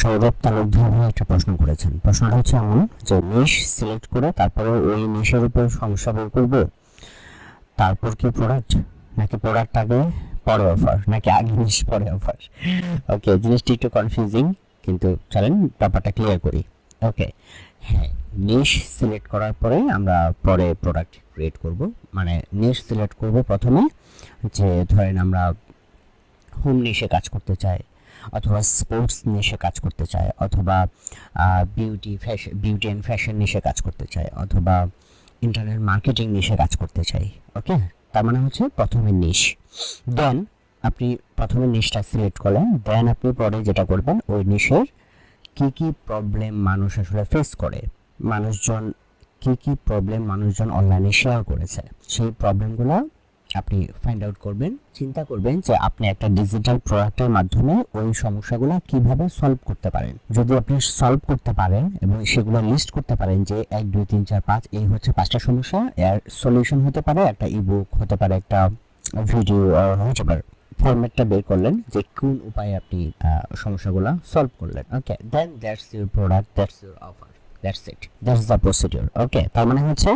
সৌরভ তালুকদার ভাই একটা প্রশ্ন করেছেন। প্রশ্নটা হচ্ছে এমন যে নিশ সিলেক্ট করে তারপরে ওই নিশের উপর সমস্যা বের করবো, তারপর কি প্রোডাক্ট, নাকি প্রোডাক্ট আগে পরে অফার, নাকি আগে নিশ পরে অফার। ওকে, জিনিসটি একটু কনফিউজিং, কিন্তু চলেন ব্যাপারটা ক্লিয়ার করি। ওকে, হ্যাঁ, নিশ সিলেক্ট করার পরে আমরা পরে প্রোডাক্ট ক্রিয়েট করব। মানে নিশ সিলেক্ট করব প্রথমে, যে ধরেন আমরা হোম নিশে কাজ করতে চাই, অথবা স্পোর্টস নিশে কাজ করতে চাই, অথবা বিউটি অ্যান্ড ফ্যাশন নিশে কাজ করতে চাই, অথবা ইন্টারনেট মার্কেটিং নিশে কাজ করতে চাই। ওকে, তার মানে হচ্ছে প্রথমে নিশ, দেন আপনি প্রথমে নিশটা সিলেক্ট করলেন, দেন আপনি পরে যেটা করবেন ওই নিশের কি কি প্রবলেম মানুষ আসলে ফেস করে, মানুষজন কি কি প্রবলেম মানুষজন অনলাইনে শেয়ার করেছে, সেই প্রবলেমগুলো আপনি ফাইন্ড আউট করবেন। চিন্তা করবেন যে আপনি একটা ডিজিটাল প্রোডাক্টের মাধ্যমে ওই সমস্যাগুলো কিভাবে সলভ করতে পারেন। যদি আপনি সলভ করতে পারেন এবং সেগুলো লিস্ট করতে পারেন যে 1 2 3 4 5 এই হচ্ছে 5টা সমস্যা, এর সলিউশন হতে পারে একটা ইবুক, হতে পারে একটা ভিডিও, হোয়াটএভার ফরম্যাটটা বের করলেন যে কোন উপায়ে আপনি সমস্যাগুলো সলভ করলেন। Okay, then that's your product, that's your offer, that's it, that's the procedure. Okay, তার মানে হচ্ছে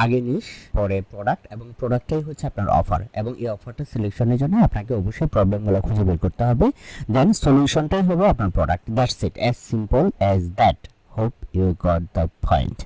আগে নিশ পরে প্রোডাক্ট, এবং প্রোডাক্টটাই হচ্ছে আপনার অফার, এবং এই অফারটা সিলেকশনের জন্য আপনাকে অবশ্যই প্রবলেমগুলো খুঁজে বের করতে হবে, দেন সলিউশনটাই হবে আপনার product. That's it, as simple as that. Hope you got the point.